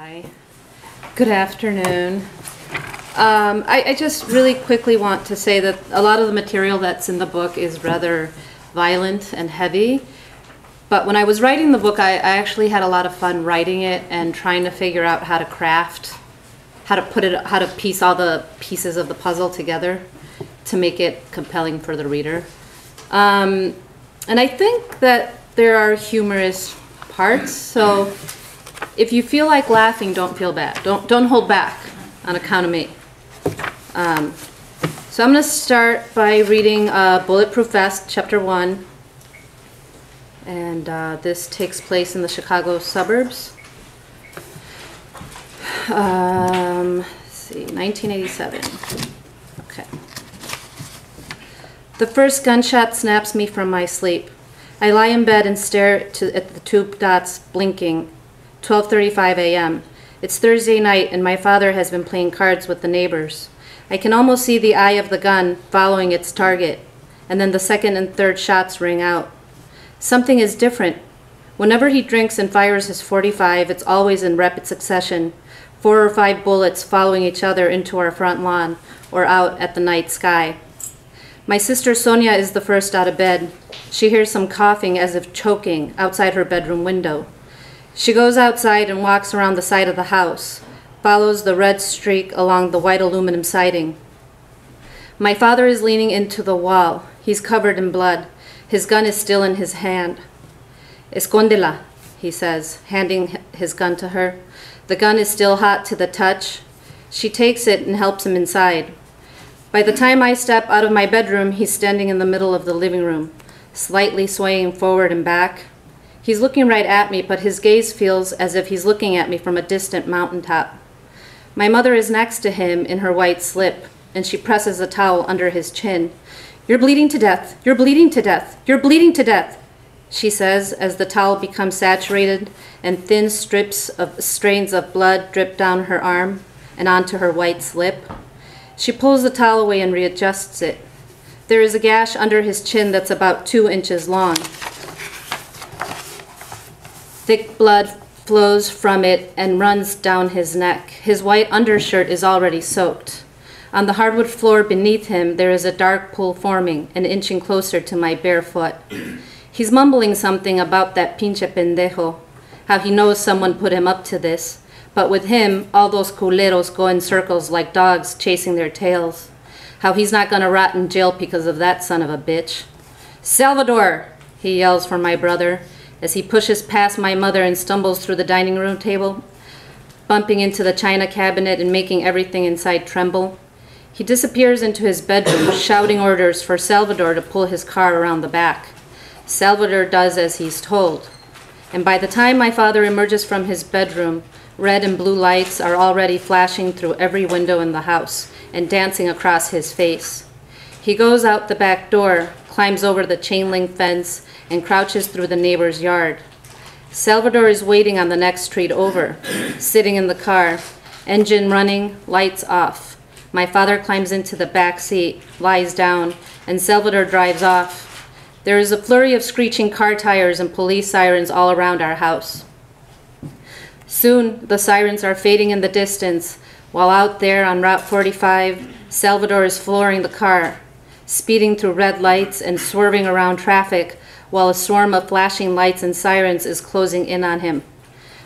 Hi. Good afternoon. I just really quickly want to say that a lot of the material that's in the book is rather violent and heavy. But when I was writing the book, I actually had a lot of fun writing it and trying to figure out how to craft, how to piece all the pieces of the puzzle together to make it compelling for the reader. And I think that there are humorous parts, so if you feel like laughing, don't feel bad. Don't hold back on account of me. So I'm going to start by reading Bulletproof Vest, Chapter 1. And this takes place in the Chicago suburbs. Let's see, 1987. Okay. The first gunshot snaps me from my sleep. I lie in bed and stare at the tube dots blinking. 12:35 a.m. It's Thursday night and my father has been playing cards with the neighbors. I can almost see the eye of the gun following its target, and then the second and third shots ring out. Something is different. Whenever he drinks and fires his .45, it's always in rapid succession, 4 or 5 bullets following each other into our front lawn or out at the night sky. My sister Sonia is the first out of bed. She hears some coughing as if choking outside her bedroom window. She goes outside and walks around the side of the house, follows the red streak along the white aluminum siding. My father is leaning into the wall. He's covered in blood. His gun is still in his hand. Escóndela, he says, handing his gun to her. The gun is still hot to the touch. She takes it and helps him inside. By the time I step out of my bedroom, he's standing in the middle of the living room, slightly swaying forward and back. He's looking right at me, but his gaze feels as if he's looking at me from a distant mountaintop. My mother is next to him in her white slip, and she presses a towel under his chin. "You're bleeding to death. You're bleeding to death. You're bleeding to death," she says as the towel becomes saturated and thin strains of blood drip down her arm and onto her white slip. She pulls the towel away and readjusts it. There is a gash under his chin that's about 2 inches long. Thick blood flows from it and runs down his neck. His white undershirt is already soaked. On the hardwood floor beneath him, there is a dark pool forming and inching closer to my bare foot. He's mumbling something about that pinche pendejo, how he knows someone put him up to this. But with him, all those culeros go in circles like dogs chasing their tails. How he's not gonna rot in jail because of that son of a bitch. "Salvador!" he yells for my brother, as he pushes past my mother and stumbles through the dining room table, bumping into the china cabinet and making everything inside tremble. He disappears into his bedroom, shouting orders for Salvador to pull his car around the back. Salvador does as he's told. And by the time my father emerges from his bedroom, red and blue lights are already flashing through every window in the house and dancing across his face. He goes out the back door, climbs over the chain-link fence, and crouches through the neighbor's yard. Salvador is waiting on the next street over, sitting in the car, engine running, lights off. My father climbs into the back seat, lies down, and Salvador drives off. There is a flurry of screeching car tires and police sirens all around our house. Soon, the sirens are fading in the distance, while out there on Route 45, Salvador is flooring the car, speeding through red lights and swerving around traffic, while a swarm of flashing lights and sirens is closing in on him.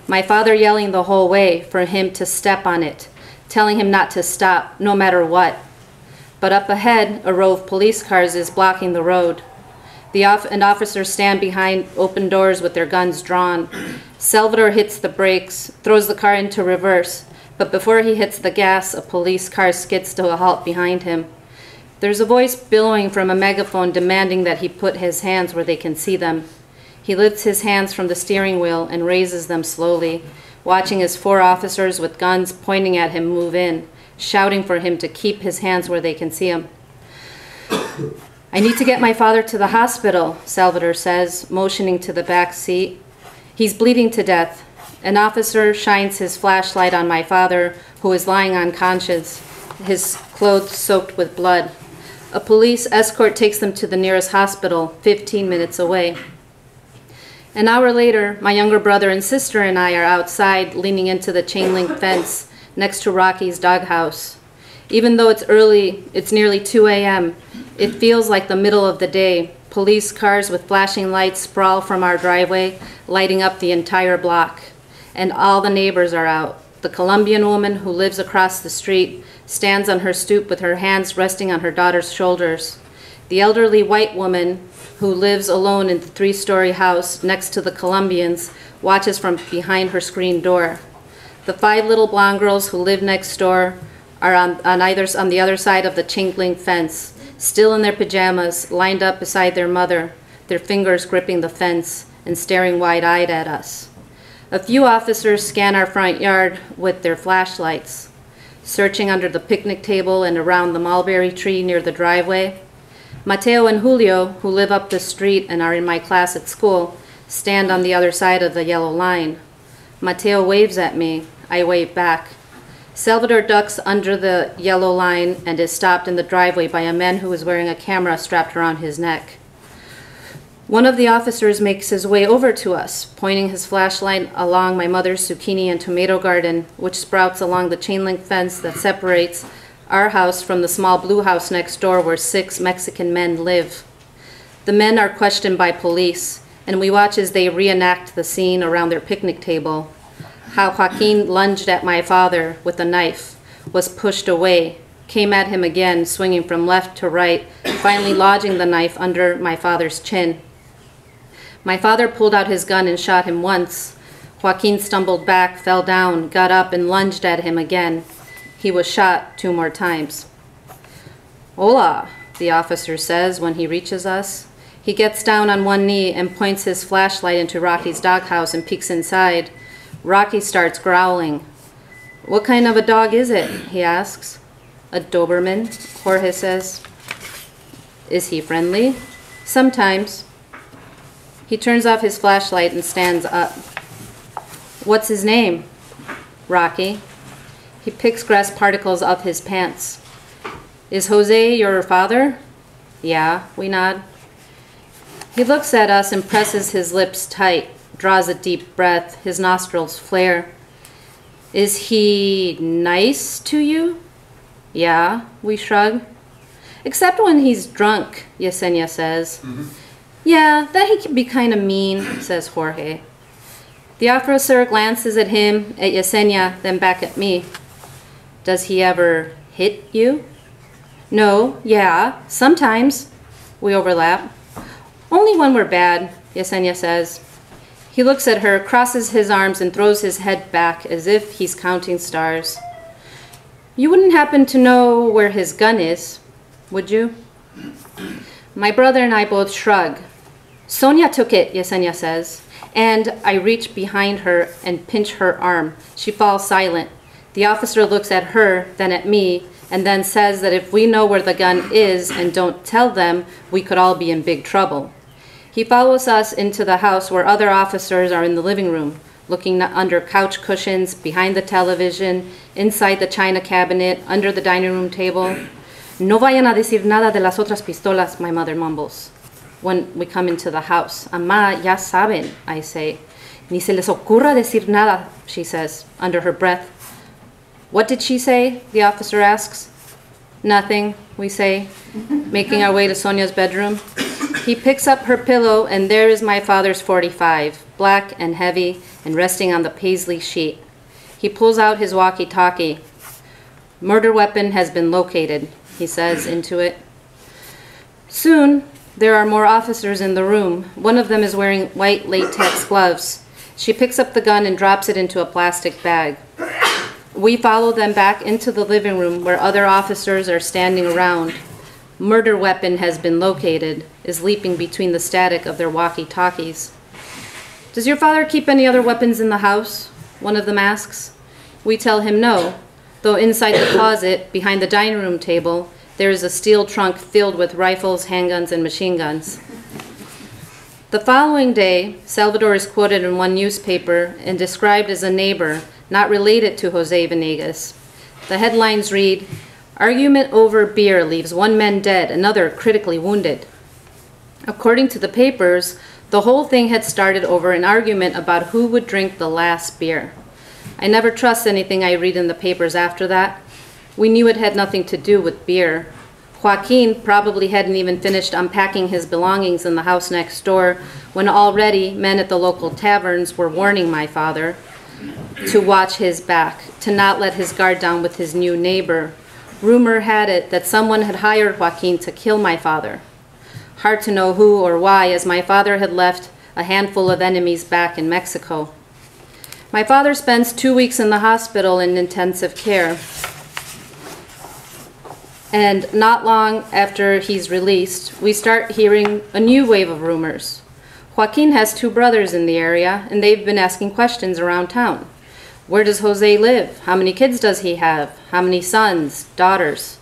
My father yelling the whole way for him to step on it, telling him not to stop, no matter what. But up ahead, a row of police cars is blocking the road. And officers stand behind open doors with their guns drawn. Salvador hits the brakes, throws the car into reverse, but before he hits the gas, a police car skids to a halt behind him. There's a voice billowing from a megaphone demanding that he put his hands where they can see them. He lifts his hands from the steering wheel and raises them slowly, watching as 4 officers with guns pointing at him move in, shouting for him to keep his hands where they can see him. "I need to get my father to the hospital," Salvador says, motioning to the back seat. "He's bleeding to death." An officer shines his flashlight on my father, who is lying unconscious, his clothes soaked with blood. A police escort takes them to the nearest hospital, 15 minutes away. An hour later, my younger brother and sister and I are outside leaning into the chain link fence next to Rocky's doghouse. Even though it's early, it's nearly 2 a.m., it feels like the middle of the day. Police cars with flashing lights sprawl from our driveway, lighting up the entire block. And all the neighbors are out. The Colombian woman who lives across the street stands on her stoop with her hands resting on her daughter's shoulders. The elderly white woman who lives alone in the 3-story house next to the Colombians watches from behind her screen door. The 5 little blonde girls who live next door are on the other side of the chain link fence, still in their pajamas, lined up beside their mother, their fingers gripping the fence and staring wide-eyed at us. A few officers scan our front yard with their flashlights, searching under the picnic table and around the mulberry tree near the driveway. Mateo and Julio, who live up the street and are in my class at school, stand on the other side of the yellow line. Mateo waves at me. I wave back. Salvador ducks under the yellow line and is stopped in the driveway by a man who is wearing a camera strapped around his neck. One of the officers makes his way over to us, pointing his flashlight along my mother's zucchini and tomato garden, which sprouts along the chain link fence that separates our house from the small blue house next door where 6 Mexican men live. The men are questioned by police, and we watch as they reenact the scene around their picnic table. How Joaquin lunged at my father with a knife, was pushed away, came at him again, swinging from left to right, finally lodging the knife under my father's chin. My father pulled out his gun and shot him once. Joaquin stumbled back, fell down, got up, and lunged at him again. He was shot 2 more times. Hola, the officer says when he reaches us. He gets down on one knee and points his flashlight into Rocky's doghouse and peeks inside. Rocky starts growling. What kind of a dog is it? He asks. A Doberman, Jorge says. Is he friendly? Sometimes. He turns off his flashlight and stands up. What's his name? Rocky. He picks grass particles off his pants. Is Jose your father? Yeah, we nod. He looks at us and presses his lips tight, draws a deep breath, his nostrils flare. Is he nice to you? Yeah, we shrug. Except when he's drunk, Yesenia says. Yeah, that he can be kind of mean, says Jorge. The officer glances at him, at Yesenia, then back at me. Does he ever hit you? No, yeah, sometimes. We overlap. Only when we're bad, Yesenia says. He looks at her, crosses his arms, and throws his head back as if he's counting stars. You wouldn't happen to know where his gun is, would you? My brother and I both shrug. Sonia took it, Yesenia says, and I reach behind her and pinch her arm. She falls silent. The officer looks at her, then at me, and then says that if we know where the gun is and don't tell them, we could all be in big trouble. He follows us into the house where other officers are in the living room, looking under couch cushions, behind the television, inside the china cabinet, under the dining room table. No vayan a decir nada de las otras pistolas, my mother mumbles. When we come into the house, Amá, ya saben, I say. Ni se les ocurra decir nada, she says, under her breath. What did she say? The officer asks. Nothing, we say, making our way to Sonia's bedroom. He picks up her pillow, and there is my father's .45, black and heavy, and resting on the paisley sheet. He pulls out his walkie-talkie. Murder weapon has been located, he says into it. Soon, there are more officers in the room. One of them is wearing white latex gloves. She picks up the gun and drops it into a plastic bag. We follow them back into the living room where other officers are standing around. Murder weapon has been located, is leaping between the static of their walkie-talkies. Does your father keep any other weapons in the house? One of them asks. We tell him no, though inside the closet, behind the dining room table, there is a steel trunk filled with rifles, handguns, and machine guns. The following day, Salvador is quoted in one newspaper and described as a neighbor, not related to Jose Venegas. The headlines read, "Argument over beer leaves 1 man dead, another critically wounded." According to the papers, The whole thing had started over an argument about who would drink the last beer. I never trust anything I read in the papers after that. We knew it had nothing to do with beer. Joaquin probably hadn't even finished unpacking his belongings in the house next door when already men at the local taverns were warning my father to watch his back, to not let his guard down with his new neighbor. Rumor had it that someone had hired Joaquin to kill my father. Hard to know who or why, as my father had left a handful of enemies back in Mexico. My father spends 2 weeks in the hospital in intensive care. And not long after he's released, we start hearing a new wave of rumors. Joaquin has 2 brothers in the area, and they've been asking questions around town. Where does Jose live? How many kids does he have? How many sons, daughters?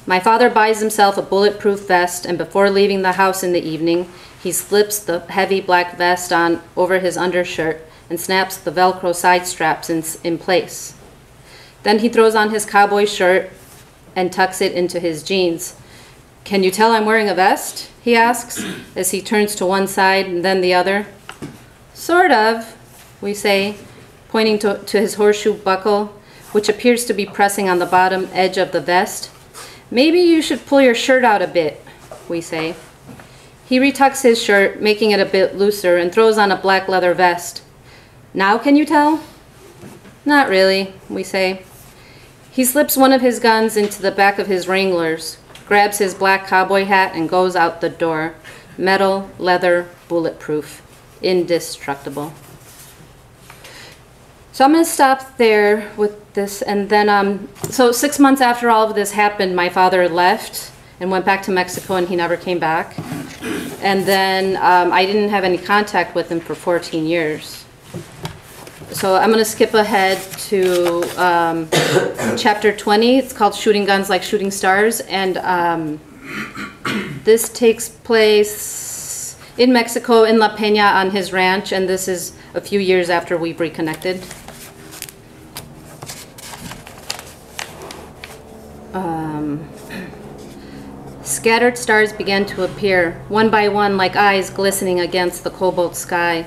My father buys himself a bulletproof vest, and before leaving the house in the evening, he slips the heavy black vest on over his undershirt and snaps the Velcro side straps in place. Then he throws on his cowboy shirt and tucks it into his jeans. "Can you tell I'm wearing a vest?" he asks, as he turns to one side and then the other. "Sort of," we say, pointing to his horseshoe buckle, which appears to be pressing on the bottom edge of the vest. "Maybe you should pull your shirt out a bit," we say. He retucks his shirt, making it a bit looser, and throws on a black leather vest. "Now can you tell?" "Not really," we say. He slips one of his guns into the back of his Wranglers, grabs his black cowboy hat, and goes out the door. Metal, leather, bulletproof, indestructible. So I'm going to stop there with this, and then, so 6 months after all of this happened, my father left and went back to Mexico, and he never came back. And then I didn't have any contact with him for 14 years. So I'm going to skip ahead to chapter 20. It's called Shooting Guns Like Shooting Stars, and this takes place in Mexico, in La Peña, on his ranch, and this is a few years after we've reconnected. Scattered stars began to appear, one by one like eyes glistening against the cobalt sky.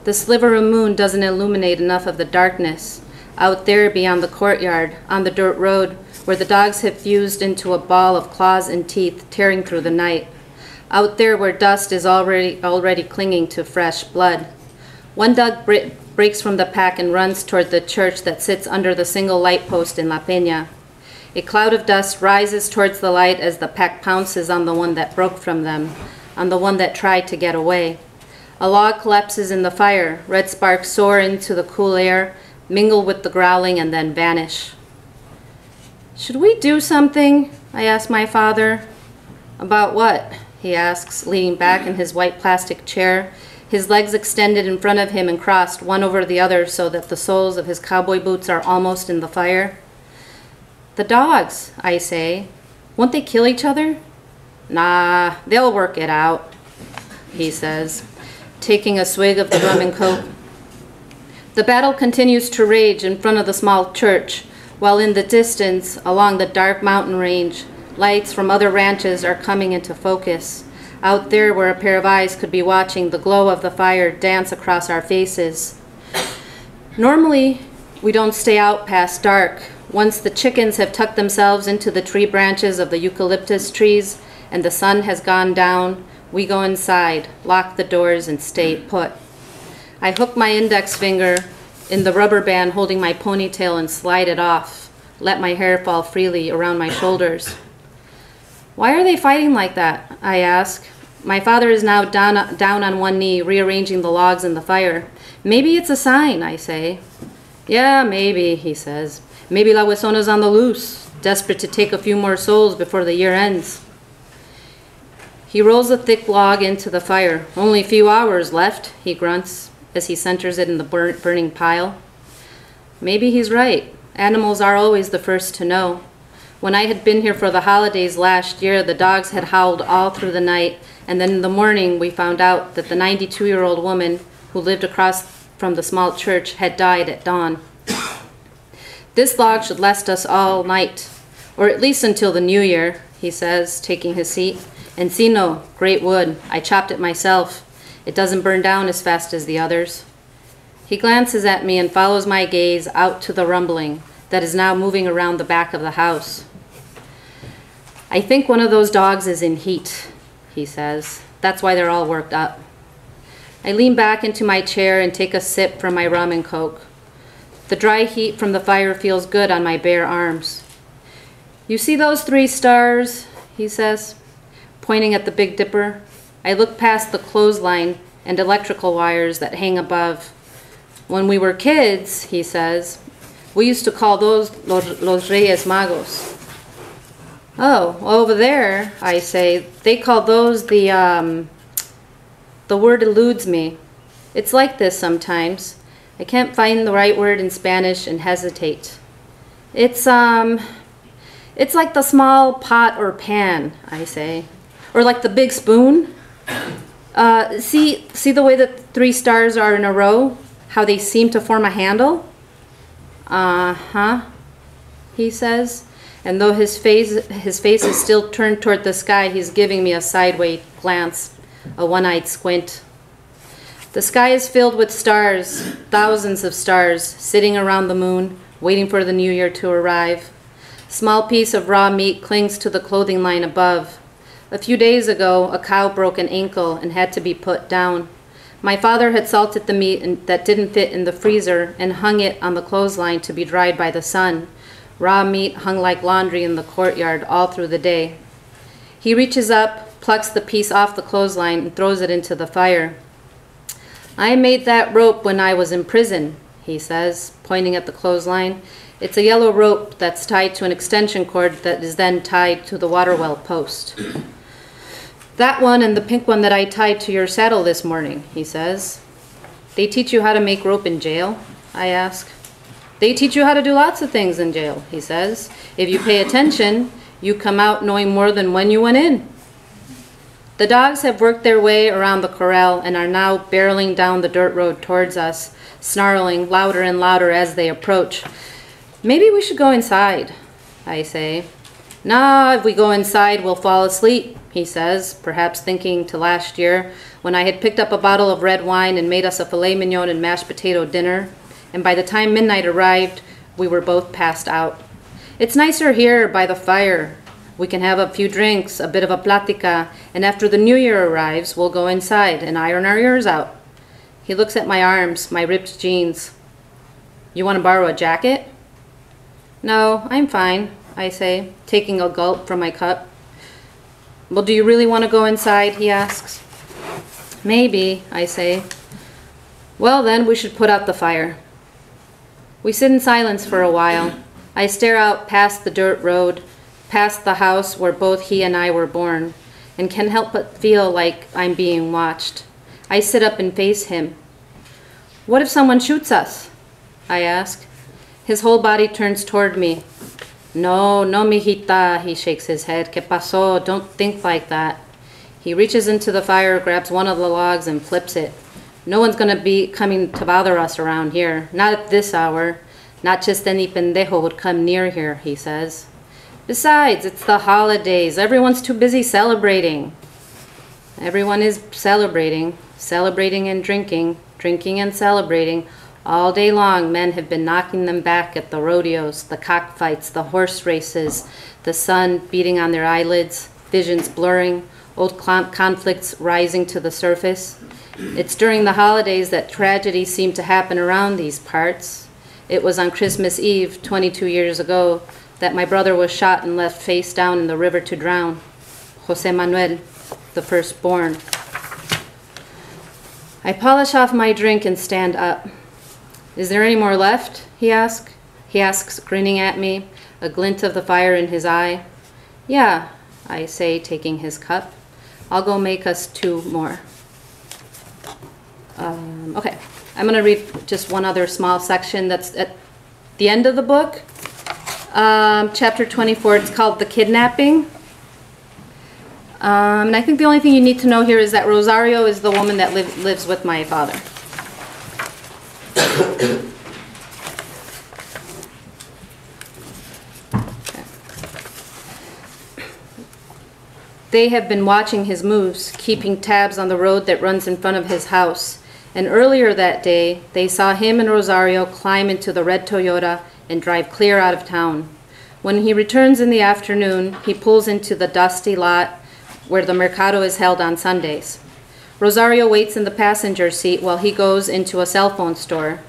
The sliver of moon doesn't illuminate enough of the darkness. Out there beyond the courtyard, on the dirt road, where the dogs have fused into a ball of claws and teeth tearing through the night. Out there where dust is already clinging to fresh blood. One dog breaks from the pack and runs toward the church that sits under the single light post in La Peña. A cloud of dust rises towards the light as the pack pounces on the one that broke from them, on the one that tried to get away. A log collapses in the fire. Red sparks soar into the cool air, mingle with the growling, and then vanish. "Should we do something?" I ask my father. "About what?" he asks, leaning back in his white plastic chair, his legs extended in front of him and crossed one over the other so that the soles of his cowboy boots are almost in the fire. "The dogs," I say. "Won't they kill each other?" "Nah, they'll work it out," he says, taking a swig of the rum and coke. The battle continues to rage in front of the small church, while in the distance, along the dark mountain range, lights from other ranches are coming into focus. Out there where a pair of eyes could be watching the glow of the fire dance across our faces. Normally, we don't stay out past dark. Once the chickens have tucked themselves into the tree branches of the eucalyptus trees and the sun has gone down, we go inside, lock the doors, and stay put. I hook my index finger in the rubber band holding my ponytail and slide it off, let my hair fall freely around my shoulders. "Why are they fighting like that?" I ask. My father is now down on one knee, rearranging the logs in the fire. "Maybe it's a sign," I say. "Yeah, maybe," he says. "Maybe La Huesona's on the loose, desperate to take a few more souls before the year ends." He rolls a thick log into the fire. "Only a few hours left," he grunts as he centers it in the burning pile. Maybe he's right. Animals are always the first to know. When I had been here for the holidays last year, the dogs had howled all through the night, and then in the morning we found out that the 92-year-old woman who lived across from the small church had died at dawn. "This log should last us all night, or at least until the new year," he says, taking his seat. "Encino, great wood. I chopped it myself. It doesn't burn down as fast as the others. He glances at me and follows my gaze out to the rumbling that is now moving around the back of the house. I think one of those dogs is in heat, he says. That's why they're all worked up. I lean back into my chair and take a sip from my rum and coke. The dry heat from the fire feels good on my bare arms. You see those 3 stars, he says, pointing at the Big Dipper. I look past the clothesline and electrical wires that hang above. When we were kids, he says, we used to call those los Reyes Magos. Oh, over there, I say, they call those the word eludes me. It's like this sometimes. I can't find the right word in Spanish and hesitate. It's like the small pot or pan, I say. Or like the big spoon. See the way that 3 stars are in a row? How they seem to form a handle? Uh-huh, he says. And though his face is still turned toward the sky, he's giving me a sideways glance, a one-eyed squint. The sky is filled with stars, thousands of stars, sitting around the moon, waiting for the new year to arrive. Small piece of raw meat clings to the clothing line above. A few days ago, a cow broke an ankle and had to be put down. My father had salted the meat that didn't fit in the freezer and hung it on the clothesline to be dried by the sun. Raw meat hung like laundry in the courtyard all through the day. He reaches up, plucks the piece off the clothesline, and throws it into the fire. I made that rope when I was in prison, he says, pointing at the clothesline. It's a yellow rope that's tied to an extension cord that is then tied to the water well post. That one and the pink one that I tied to your saddle this morning, he says. They teach you how to make rope in jail? I ask. They teach you how to do lots of things in jail, he says. If you pay attention, you come out knowing more than when you went in. The dogs have worked their way around the corral and are now barreling down the dirt road towards us, snarling louder and louder as they approach. Maybe we should go inside, I say. Nah, if we go inside, we'll fall asleep, he says, perhaps thinking to last year when I had picked up a bottle of red wine and made us a filet mignon and mashed potato dinner, and by the time midnight arrived, we were both passed out. It's nicer here by the fire. We can have a few drinks, a bit of a plática, and after the new year arrives, we'll go inside and iron our ears out. He looks at my arms, my ripped jeans. You want to borrow a jacket? No, I'm fine, I say, taking a gulp from my cup. Well, do you really want to go inside, he asks. Maybe, I say. Well, then we should put out the fire. We sit in silence for a while. I stare out past the dirt road, past the house where both he and I were born, and can help but feel like I'm being watched. I sit up and face him. What if someone shoots us? I ask. His whole body turns toward me. No, mijita, he shakes his head. ¿Qué pasó? Don't think like that. He reaches into the fire, grabs one of the logs, and flips it. No one's going to be coming to bother us around here. Not at this hour. Not just any pendejo would come near here, he says. Besides, it's the holidays. Everyone's too busy celebrating. Everyone is celebrating. Celebrating and drinking. Drinking and celebrating. All day long, men have been knocking them back at the rodeos, the cockfights, the horse races, the sun beating on their eyelids, visions blurring, old conflicts rising to the surface. It's during the holidays that tragedies seem to happen around these parts. It was on Christmas Eve, 22 years ago, that my brother was shot and left face down in the river to drown. Jose Manuel, the firstborn. I polish off my drink and stand up. Is there any more left? He asks, grinning at me, a glint of the fire in his eye. Yeah, I say, taking his cup. I'll go make us 2 more. Okay, I'm going to read just one other small section that's at the end of the book. Chapter 24, it's called The Kidnapping. And I think the only thing you need to know here is that Rosario is the woman that lives with my father. They have been watching his moves, keeping tabs on the road that runs in front of his house. And earlier that day, they saw him and Rosario climb into the red Toyota and drive clear out of town. When he returns in the afternoon, he pulls into the dusty lot where the mercado is held on Sundays. Rosario waits in the passenger seat while he goes into a cell phone store.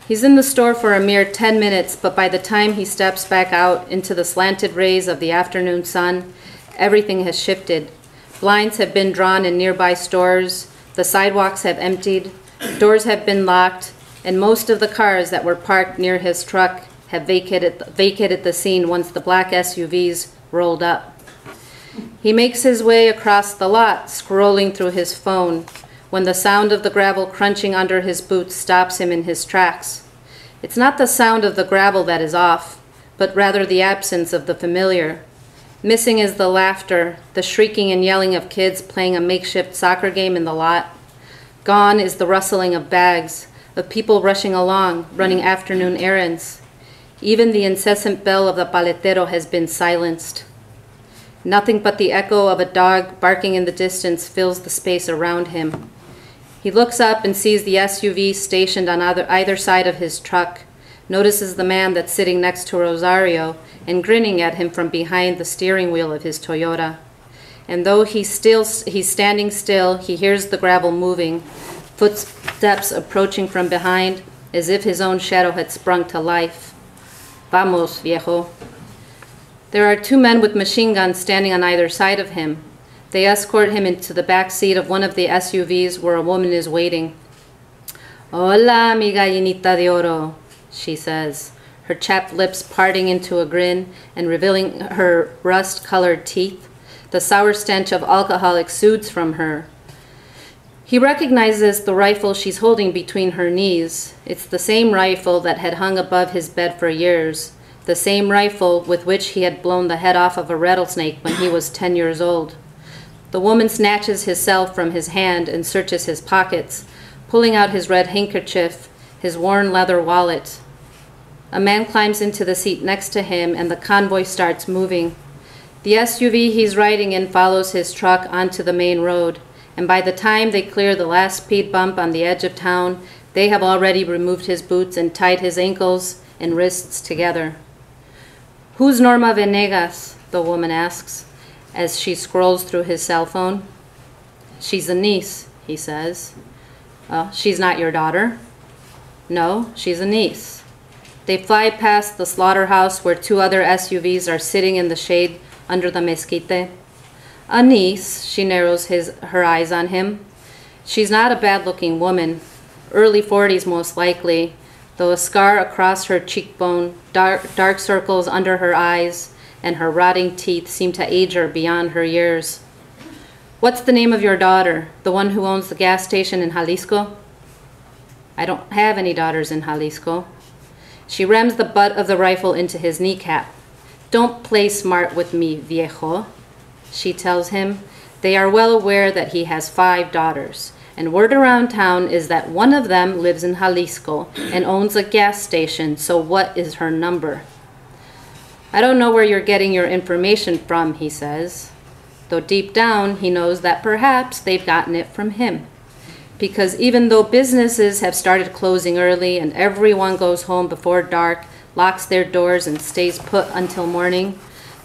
He's in the store for a mere 10 minutes, but by the time he steps back out into the slanted rays of the afternoon sun, everything has shifted. Blinds have been drawn in nearby stores, the sidewalks have emptied, doors have been locked, and most of the cars that were parked near his truck have vacated the scene once the black SUVs rolled up. He makes his way across the lot, scrolling through his phone, when the sound of the gravel crunching under his boots stops him in his tracks. It's not the sound of the gravel that is off, but rather the absence of the familiar. Missing is the laughter, the shrieking and yelling of kids playing a makeshift soccer game in the lot. Gone is the rustling of bags, of people rushing along, running afternoon errands. Even the incessant bell of the paletero has been silenced. Nothing but the echo of a dog barking in the distance fills the space around him. He looks up and sees the SUV stationed on either side of his truck, notices the man that's sitting next to Rosario and grinning at him from behind the steering wheel of his Toyota. And though he's standing still, he hears the gravel moving, footsteps approaching from behind, as if his own shadow had sprung to life. Vamos, viejo. There are two men with machine guns standing on either side of him. They escort him into the back seat of one of the SUVs where a woman is waiting. Hola, mi gallinita de oro, she says, her chapped lips parting into a grin and revealing her rust-colored teeth. The sour stench of alcohol exudes from her. He recognizes the rifle she's holding between her knees. It's the same rifle that had hung above his bed for years, the same rifle with which he had blown the head off of a rattlesnake when he was 10 years old. The woman snatches his cell from his hand and searches his pockets, pulling out his red handkerchief, his worn leather wallet. A man climbs into the seat next to him and the convoy starts moving. The SUV he's riding in follows his truck onto the main road, and by the time they clear the last speed bump on the edge of town, they have already removed his boots and tied his ankles and wrists together. Who's Norma Venegas? The woman asks, as she scrolls through his cell phone. She's a niece, he says. She's not your daughter? No, she's a niece. They fly past the slaughterhouse where two other SUVs are sitting in the shade under the mesquite. A niece, she narrows her eyes on him. She's not a bad-looking woman, early 40s most likely, though a scar across her cheekbone, dark circles under her eyes, and her rotting teeth seem to age her beyond her years. What's the name of your daughter, the one who owns the gas station in Jalisco? I don't have any daughters in Jalisco. She rams the butt of the rifle into his kneecap. Don't play smart with me, viejo, she tells him. They are well aware that he has 5 daughters, and word around town is that one of them lives in Jalisco and owns a gas station, so what is her number? I don't know where you're getting your information from, he says, though deep down he knows that perhaps they've gotten it from him. Because even though businesses have started closing early and everyone goes home before dark, locks their doors and stays put until morning,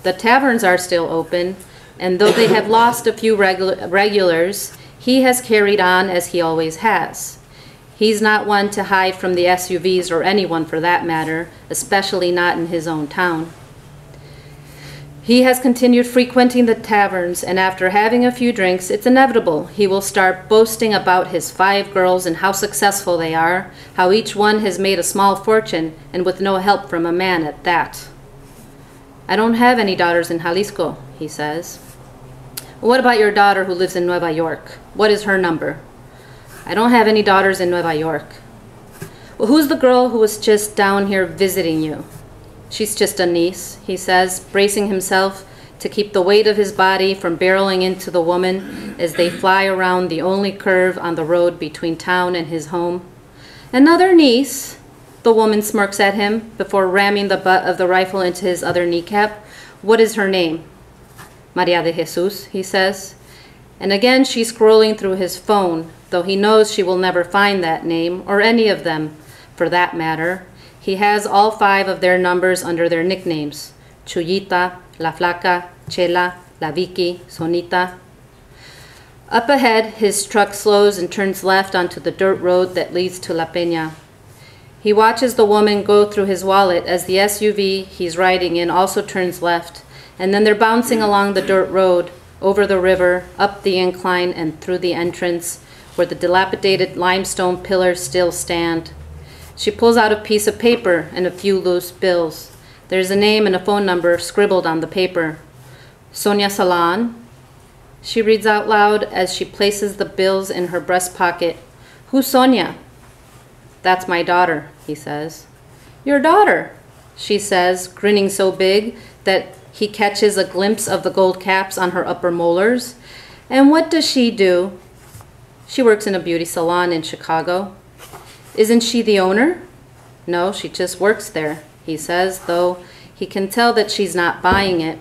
the taverns are still open, and though they have lost a few regulars, he has carried on as he always has. He's not one to hide from the SUVs or anyone for that matter, especially not in his own town. He has continued frequenting the taverns, and after having a few drinks, it's inevitable he will start boasting about his 5 girls and how successful they are, how each one has made a small fortune, and with no help from a man at that. I don't have any daughters in Jalisco, he says. What about your daughter who lives in Nueva York? What is her number? I don't have any daughters in Nueva York. Well, who's the girl who was just down here visiting you? She's just a niece, he says, bracing himself to keep the weight of his body from barreling into the woman as they fly around the only curve on the road between town and his home. Another niece, the woman smirks at him before ramming the butt of the rifle into his other kneecap. What is her name? Maria de Jesus, he says. And again she's scrolling through his phone, though he knows she will never find that name, or any of them, for that matter. He has all 5 of their numbers under their nicknames: Chuyita, La Flaca, Chela, La Vicky, Sonita. Up ahead, his truck slows and turns left onto the dirt road that leads to La Peña. He watches the woman go through his wallet as the SUV he's riding in also turns left, and then they're bouncing along the dirt road, over the river, up the incline, and through the entrance, where the dilapidated limestone pillars still stand. She pulls out a piece of paper and a few loose bills. There's a name and a phone number scribbled on the paper. Sonia Salon, she reads out loud as she places the bills in her breast pocket. Who's Sonia? That's my daughter, he says. Your daughter, she says, grinning so big that he catches a glimpse of the gold caps on her upper molars. And what does she do? She works in a beauty salon in Chicago. Isn't she the owner? No, she just works there, he says, though he can tell that she's not buying it.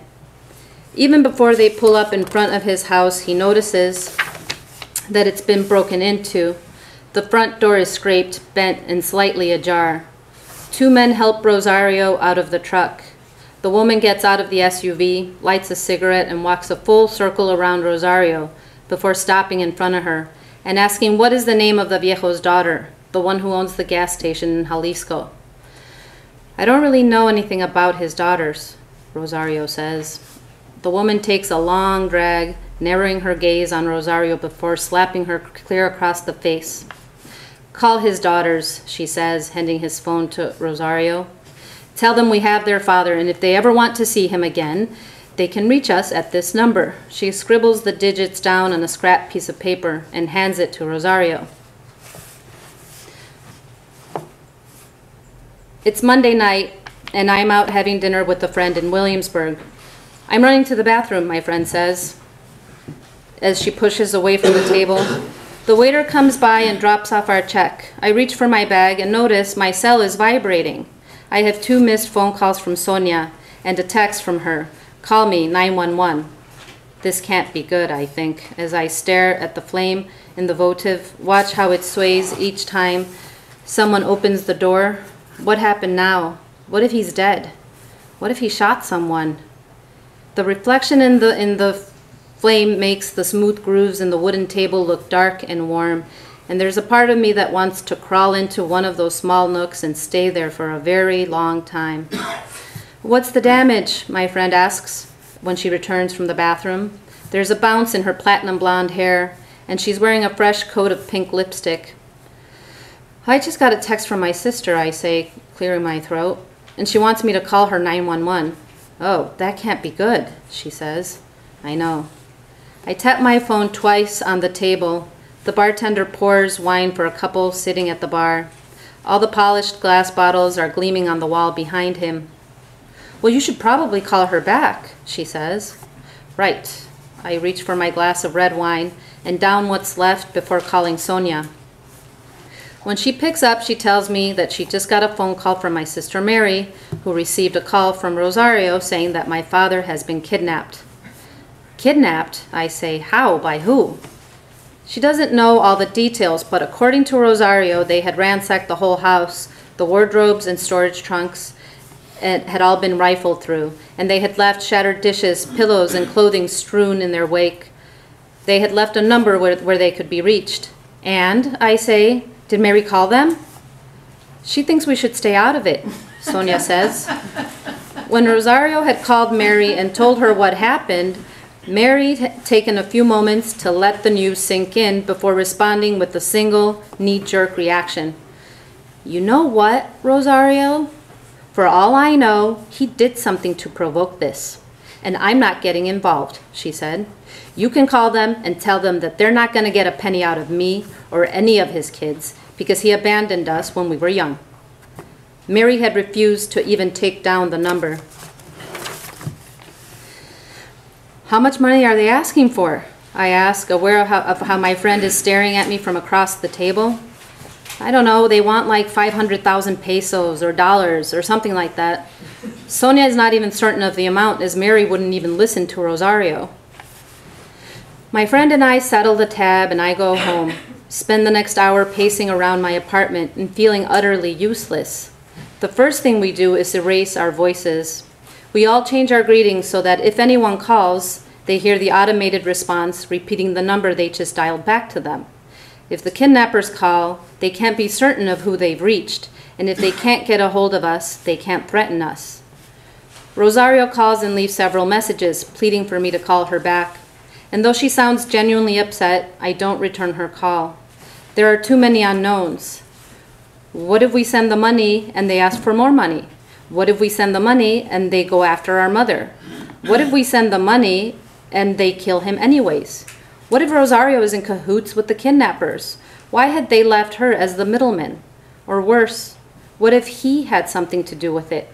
Even before they pull up in front of his house, he notices that it's been broken into. The front door is scraped, bent, and slightly ajar. 2 men help Rosario out of the truck. The woman gets out of the SUV, lights a cigarette, and walks a full circle around Rosario before stopping in front of her and asking what is the name of the viejo's daughter, the one who owns the gas station in Jalisco. I don't really know anything about his daughters, Rosario says. The woman takes a long drag, narrowing her gaze on Rosario before slapping her clear across the face. Call his daughters, she says, handing his phone to Rosario. Tell them we have their father, and if they ever want to see him again, they can reach us at this number. She scribbles the digits down on a scrap piece of paper and hands it to Rosario. It's Monday night, and I'm out having dinner with a friend in Williamsburg. I'm running to the bathroom, my friend says, as she pushes away from the table. The waiter comes by and drops off our check. I reach for my bag and notice my cell is vibrating. I have 2 missed phone calls from Sonia and a text from her. Call me, 911. This can't be good, I think, as I stare at the flame in the votive, watch how it sways each time someone opens the door. What happened now? What if he's dead? What if he shot someone? The reflection in the flame makes the smooth grooves in the wooden table look dark and warm, and there's a part of me that wants to crawl into one of those small nooks and stay there for a very long time. What's the damage? My friend asks when she returns from the bathroom. There's a bounce in her platinum blonde hair, and she's wearing a fresh coat of pink lipstick. I just got a text from my sister, I say, clearing my throat, and she wants me to call her 911. Oh, that can't be good, she says. I know. I tap my phone twice on the table. The bartender pours wine for a couple sitting at the bar. All the polished glass bottles are gleaming on the wall behind him. Well, you should probably call her back, she says. Right. I reach for my glass of red wine and down what's left before calling Sonia. When she picks up, she tells me that she just got a phone call from my sister Mary, who received a call from Rosario saying that my father has been kidnapped. Kidnapped? I say, how? By who? She doesn't know all the details, but according to Rosario, they had ransacked the whole house. The wardrobes and storage trunks had all been rifled through, and they had left shattered dishes, pillows, and clothing strewn in their wake. They had left a number where they could be reached. And, I say, did Mary call them? She thinks we should stay out of it, Sonia says. When Rosario had called Mary and told her what happened, Mary had taken a few moments to let the news sink in before responding with a single knee-jerk reaction. You know what, Rosario? For all I know, he did something to provoke this. And I'm not getting involved, she said. You can call them and tell them that they're not going to get a penny out of me or any of his kids because he abandoned us when we were young. Mary had refused to even take down the number. How much money are they asking for? I ask, aware of how my friend is staring at me from across the table. I don't know, they want like 500,000 pesos or dollars or something like that. Sonia is not even certain of the amount, as Mary wouldn't even listen to Rosario. My friend and I settle the tab and I go home, spend the next hour pacing around my apartment and feeling utterly useless. The first thing we do is erase our voices. We all change our greetings so that if anyone calls, they hear the automated response repeating the number they just dialed back to them. If the kidnappers call, they can't be certain of who they've reached, and if they can't get a hold of us, they can't threaten us. Rosario calls and leaves several messages, pleading for me to call her back. And though she sounds genuinely upset, I don't return her call. There are too many unknowns. What if we send the money and they ask for more money? What if we send the money and they go after our mother? What if we send the money and they kill him anyways? What if Rosario is in cahoots with the kidnappers? Why had they left her as the middleman? Or worse, what if he had something to do with it?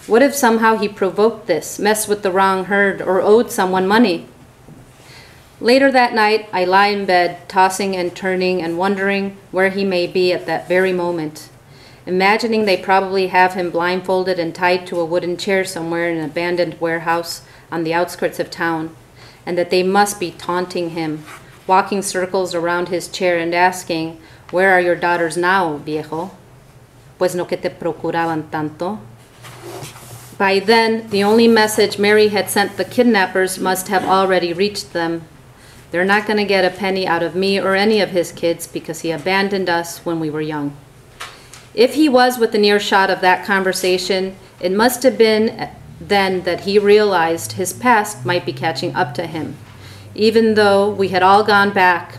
What if somehow he provoked this, messed with the wrong herd, or owed someone money? Later that night, I lie in bed, tossing and turning and wondering where he may be at that very moment. Imagining they probably have him blindfolded and tied to a wooden chair somewhere in an abandoned warehouse on the outskirts of town, and that they must be taunting him, walking circles around his chair and asking, "Where are your daughters now, viejo? Pues no que te procuraban tanto." By then, the only message Mary had sent the kidnappers must have already reached them. They're not going to get a penny out of me or any of his kids because he abandoned us when we were young. If he was within earshot of that conversation, it must have been then that he realized his past might be catching up to him. Even though we had all gone back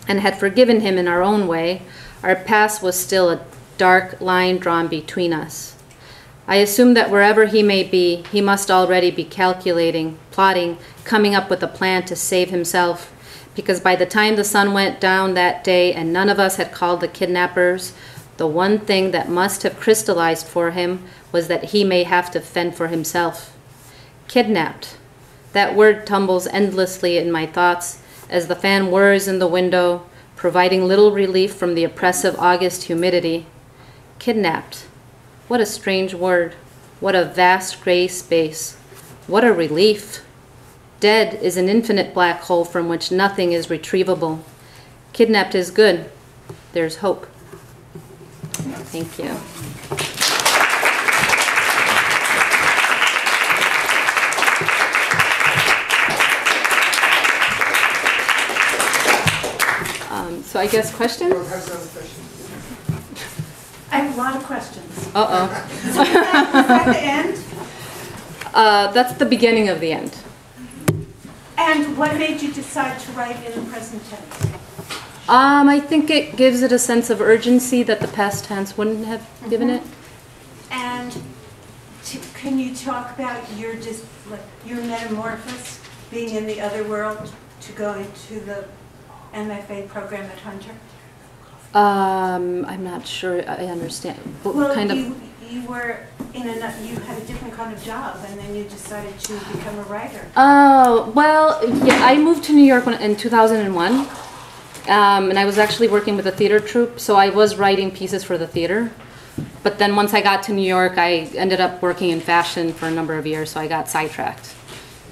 and had forgiven him in our own way, our past was still a dark line drawn between us. I assume that wherever he may be, he must already be calculating, plotting, coming up with a plan to save himself, because by the time the sun went down that day and none of us had called the kidnappers, the one thing that must have crystallized for him was that he may have to fend for himself. Kidnapped. That word tumbles endlessly in my thoughts as the fan whirs in the window, providing little relief from the oppressive August humidity. Kidnapped. What a strange word. What a vast gray space. What a relief. Dead is an infinite black hole from which nothing is retrievable. Kidnapped is good. There's hope. Thank you. So I guess questions? I have a lot of questions. Uh-oh. Is that the end? That's the beginning of the end. And what made you decide to write in the present tense? I think it gives it a sense of urgency that the past tense wouldn't have given it. And can you talk about your metamorphosis, being in the other world, to go into the MFA program at Hunter? I'm not sure I understand. What kind of? You were you had a different kind of job, and then you decided to become a writer. Oh, well, yeah, I moved to New York in 2001, and I was actually working with a theater troupe, so I was writing pieces for the theater. But then once I got to New York, I ended up working in fashion for a number of years, so I got sidetracked.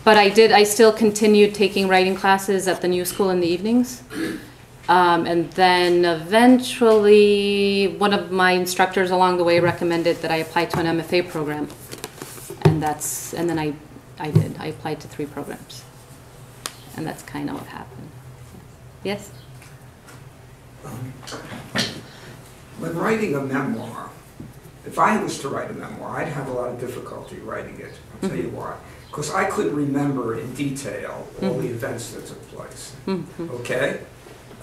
But I still continued taking writing classes at the New School in the evenings. And then eventually one of my instructors along the way recommended that I apply to an MFA program. And then I did. I applied to 3 programs. And that's kind of what happened. Yes? When writing a memoir, if I was to write a memoir, I'd have a lot of difficulty writing it. I'll tell you why. Because I couldn't remember in detail all the events that took place. Okay?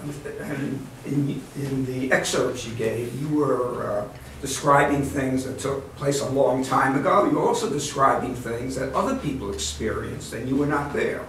And in the excerpts you gave, you were describing things that took place a long time ago. You were also describing things that other people experienced and you were not there.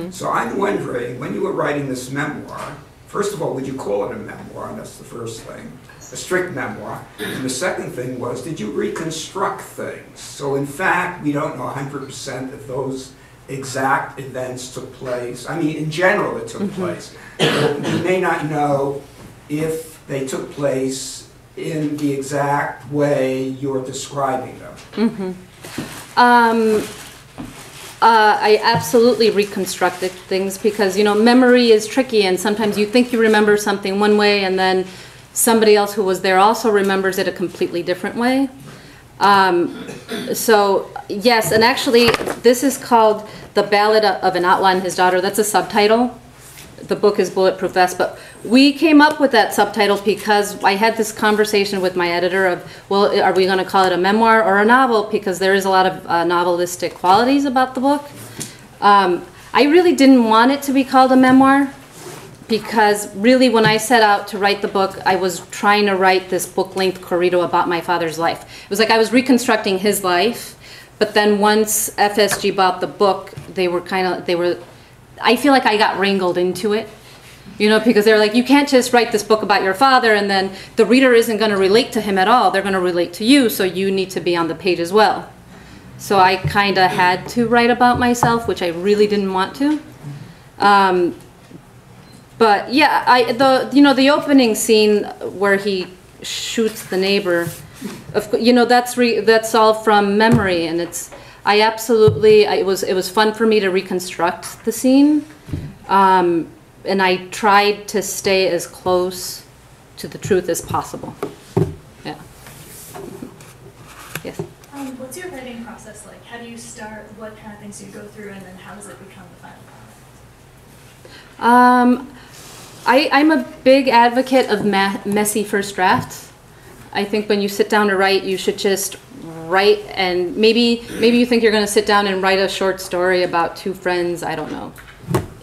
So I'm wondering, when you were writing this memoir, first of all, would you call it a memoir? And that's the first thing. A strict memoir. And the second thing was, did you reconstruct things? So in fact, we don't know 100% if those exact events took place. I mean, in general, it took place. We may not know if they took place in the exact way you're describing them. I absolutely reconstructed things because, you know, memory is tricky, and sometimes you think you remember something one way and then somebody else who was there also remembers it a completely different way. So, yes, and actually this is called The Ballad of an Outlaw and His Daughter. That's a subtitle. The book is Bulletproof Vest, but we came up with that subtitle because I had this conversation with my editor of, well, are we going to call it a memoir or a novel? Because there is a lot of novelistic qualities about the book. I really didn't want it to be called a memoir because really when I set out to write the book, I was trying to write this book-length corrido about my father's life. It was like I was reconstructing his life, but then once FSG bought the book, I feel like I got wrangled into it, you know, because they're like, you can't just write this book about your father and then the reader isn't going to relate to him at all. They're going to relate to you, so you need to be on the page as well. So I kind of had to write about myself, which I really didn't want to. But yeah, the opening scene where he shoots the neighbor, that's all from memory, and it was fun for me to reconstruct the scene, and I tried to stay as close to the truth as possible. Yeah. Yes. What's your writing process like? How do you start? What kind of things do you go through, and then how does it become the final product? I'm a big advocate of messy first drafts. I think when you sit down to write, you should just write, and maybe you think you're going to sit down and write a short story about two friends, I don't know,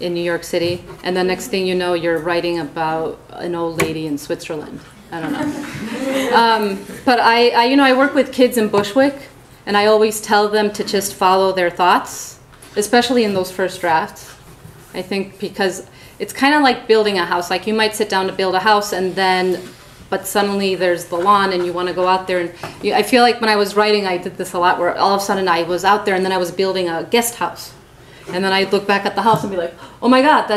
in New York City, and the next thing you know, you're writing about an old lady in Switzerland. I don't know. But I work with kids in Bushwick, and I always tell them to just follow their thoughts, especially in those first drafts. I think because it's kind of like building a house. Like you might sit down to build a house but suddenly there's the lawn and you want to go out there. And I feel like when I was writing, I did this a lot where all of a sudden I was out there and then I was building a guest house. And then I'd look back at the house and be like, oh my God,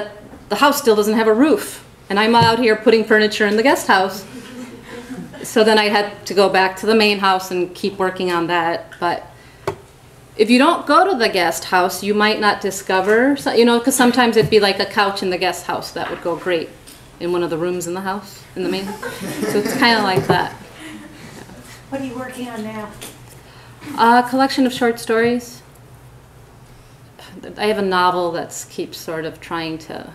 the house still doesn't have a roof. And I'm out here putting furniture in the guest house. So then I had to go back to the main house and keep working on that. But if you don't go to the guest house, you might not discover, because sometimes it'd be like a couch in the guest house that would go great in one of the rooms in the house, in the main house. So it's kind of like that. What are you working on now? A collection of short stories. I have a novel that keeps sort of trying to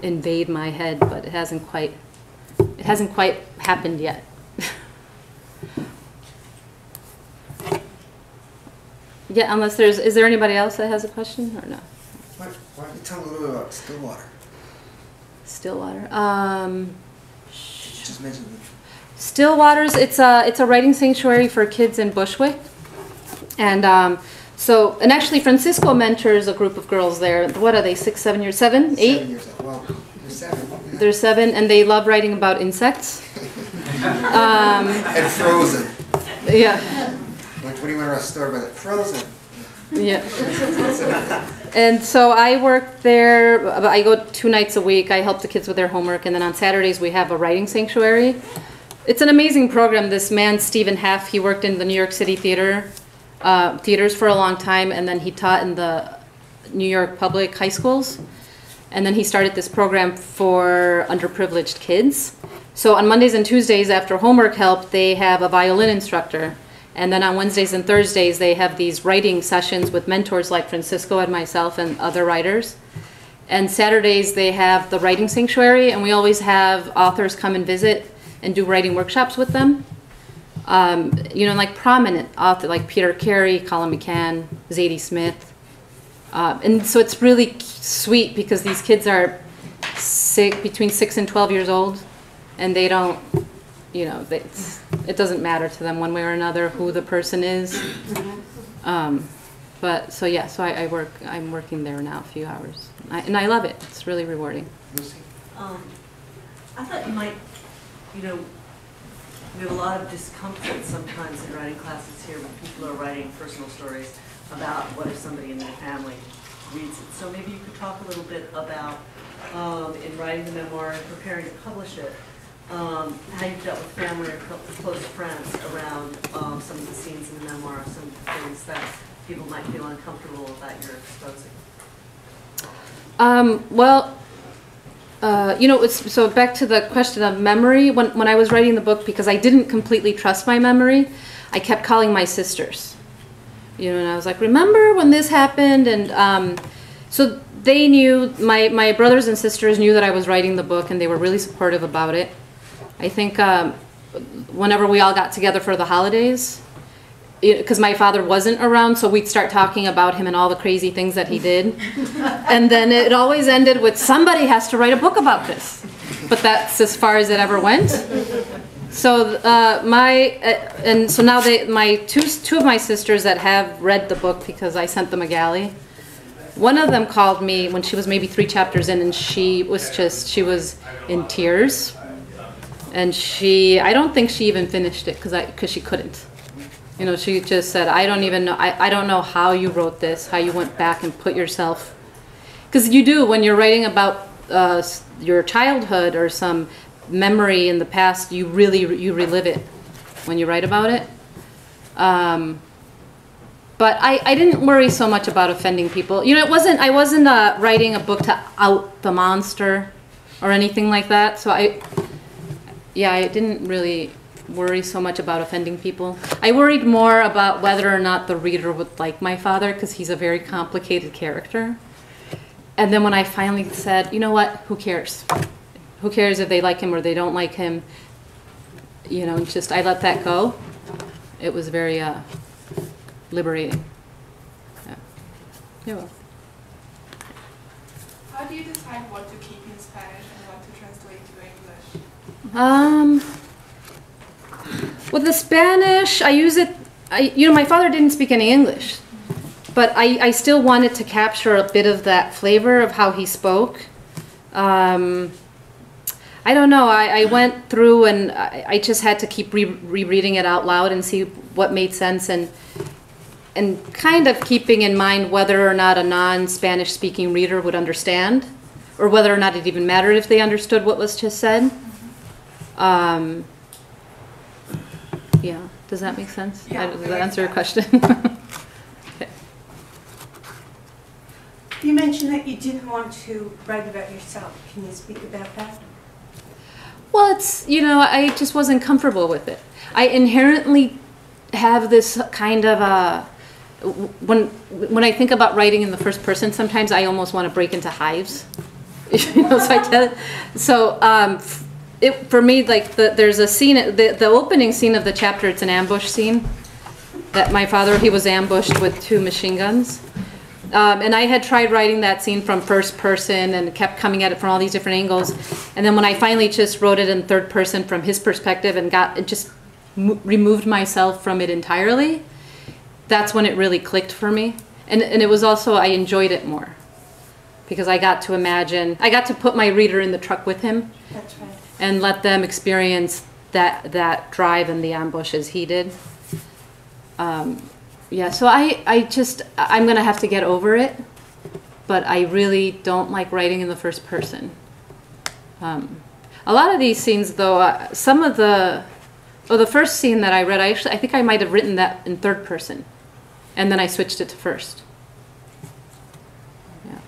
invade my head, but it hasn't quite happened yet. Yeah, unless is there anybody else that has a question or no? Why don't you tell me a little bit about Stillwater? Stillwater. Just mention it. Stillwater's it's a writing sanctuary for kids in Bushwick, and actually Francisco mentors a group of girls there. What are they? 6, 7 years, 7, 8? 7 years old. Well, they're 7. Yeah. They're 7, and they love writing about insects. And Frozen. Yeah. Like when you went to a store by the Frozen. Yeah. And so I work there. I go 2 nights a week. I help the kids with their homework, and then on Saturdays we have a writing sanctuary. It's an amazing program. This man, Stephen Heff, he worked in the New York City theaters for a long time, and then he taught in the New York public high schools. And then he started this program for underprivileged kids. So on Mondays and Tuesdays after homework help, they have a violin instructor. And then on Wednesdays and Thursdays, they have these writing sessions with mentors like Francisco and myself and other writers. And Saturdays, they have the writing sanctuary, and we always have authors come and visit and do writing workshops with them. Like prominent authors like Peter Carey, Colin McCann, Zadie Smith. And so it's really sweet because these kids are between 6 and 12 years old, and they don't, it doesn't matter to them one way or another who the person is. I'm working there now a few hours, and I love it. It's really rewarding. I thought you might, we have a lot of discomfort sometimes in writing classes here when people are writing personal stories about what if somebody in their family reads it. So maybe you could talk a little bit about, in writing the memoir and preparing to publish it, how you've dealt with family or close friends around some of the scenes in the memoir, some of the things that people might feel uncomfortable that you're exposing. Well, so back to the question of memory. When I was writing the book, because I didn't completely trust my memory, I kept calling my sisters. And I was like, remember when this happened? And so they knew, my brothers and sisters knew that I was writing the book, and they were really supportive about it. I think whenever we all got together for the holidays, because my father wasn't around, so we'd start talking about him and all the crazy things that he did. And then it always ended with, somebody has to write a book about this. But that's as far as it ever went. So so now two of my sisters that have read the book, because I sent them a galley, one of them called me when she was maybe 3 chapters in, and she was in tears. And I don't think she even finished it because she couldn't. She just said, I don't even know, I don't know how you wrote this, how you went back and put yourself, because you do, when you're writing about your childhood or some memory in the past, you relive it when you write about it. But I didn't worry so much about offending people. I wasn't writing a book to out the monster or anything like that, so I didn't really worry so much about offending people. I worried more about whether or not the reader would like my father, because he's a very complicated character. And then when I finally said, you know what, who cares? Who cares if they like him or they don't like him? I let that go. It was very liberating. Yeah. You're welcome. How do you decide what to keep in Spanish and what to translate to English? With the Spanish, I use it, my father didn't speak any English, but I still wanted to capture a bit of that flavor of how he spoke. I don't know, I went through and I just had to keep rereading it out loud and see what made sense, and kind of keeping in mind whether or not a non-Spanish speaking reader would understand, or whether or not it even mattered if they understood what was just said. Yeah, does that make sense? Yeah, Does that answer your question? Okay. You mentioned that you didn't want to write about yourself. Can you speak about that? Well, I just wasn't comfortable with it. I inherently have this kind of when I think about writing in the first person, sometimes I almost want to break into hives. For me, like there's a scene, the opening scene of the chapter, it's an ambush scene. That my father, he was ambushed with 2 machine guns. And I had tried writing that scene from first person and kept coming at it from all these different angles. And then when I finally just wrote it in third person from his perspective and removed myself from it entirely, that's when it really clicked for me. And it was also, I enjoyed it more. Because I got to put my reader in the truck with him. That's right. And let them experience that drive and the ambush as he did. So I'm gonna have to get over it, but I really don't like writing in the first person. A lot of these scenes though, the first scene that I read, I think I might have written that in third person, and then I switched it to first. Yeah.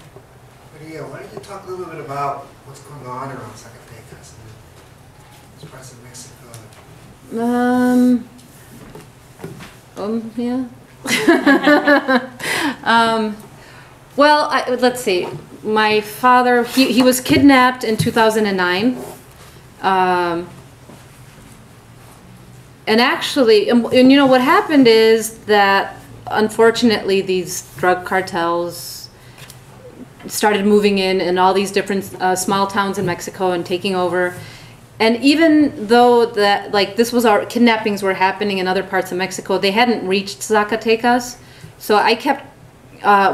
Maria, why don't you talk a little bit about what's going on around Zacatecas and this parts of Mexico? Yeah. Well, let's see. My father, he was kidnapped in 2009. And actually, and what happened is that unfortunately these drug cartels started moving in all these different small towns in Mexico and taking over. And even though our kidnappings were happening in other parts of Mexico, they hadn't reached Zacatecas. So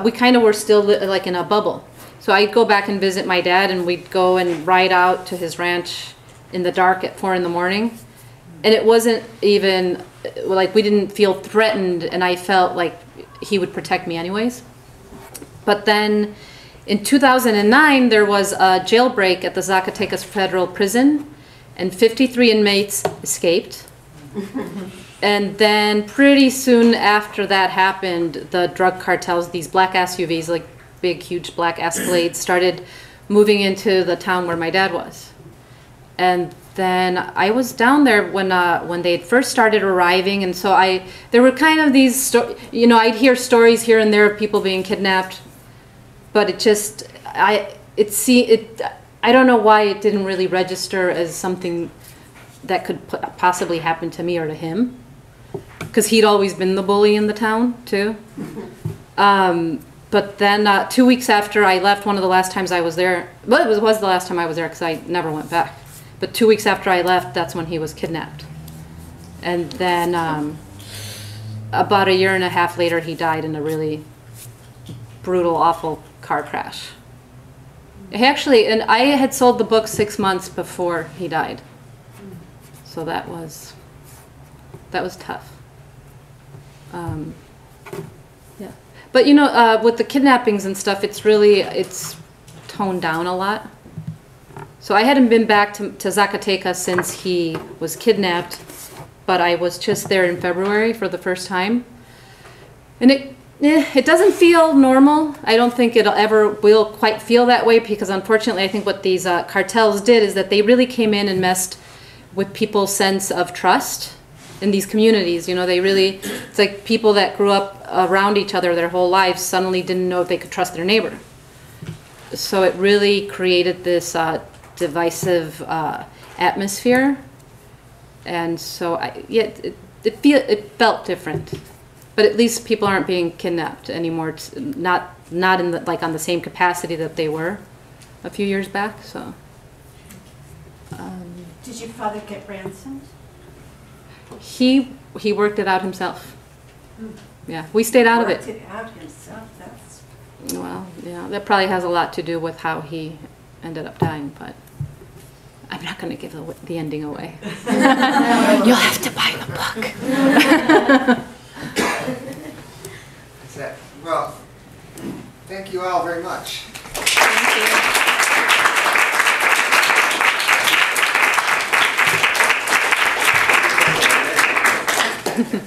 we kind of were still like in a bubble. So I'd go back and visit my dad, and we'd go and ride out to his ranch in the dark at 4 a.m. And it wasn't even, like, we didn't feel threatened, and I felt like he would protect me anyways. But then in 2009, there was a jailbreak at the Zacatecas Federal Prison. and 53 inmates escaped. And then pretty soon after that happened, the drug cartels, these black SUVs, like big, huge black Escalades, started moving into the town where my dad was. And then I was down there when they had first started arriving, and so there were kind of these, I'd hear stories here and there of people being kidnapped, but I don't know why it didn't really register as something that could possibly happen to me or to him, because he'd always been the bully in the town too. But then 2 weeks after I left, one of the last times I was there, well, it was the last time I was there because I never went back. But 2 weeks after I left, that's when he was kidnapped. And then about a year and a half later, he died in a really brutal, awful car crash. Actually, and I had sold the book 6 months before he died. So that was tough. Yeah. But with the kidnappings and stuff, it's toned down a lot. So I hadn't been back to Zacatecas since he was kidnapped, but I was just there in February for the first time. And it doesn't feel normal. I don't think it ever will quite feel that way, because unfortunately I think what these cartels did is that they really came in and messed with people's sense of trust in these communities. It's like people that grew up around each other their whole lives suddenly didn't know if they could trust their neighbor. So it really created this divisive atmosphere, and so it felt different. But at least people aren't being kidnapped anymore. It's not in on the same capacity that they were a few years back. So. Did your father get ransomed? He worked it out himself. Yeah, we stayed out of it. Worked it out himself. That's. Well, yeah, that probably has a lot to do with how he ended up dying, but I'm not going to give the ending away. You'll have to buy the book. That's it. Well, thank you all very much. Thank you.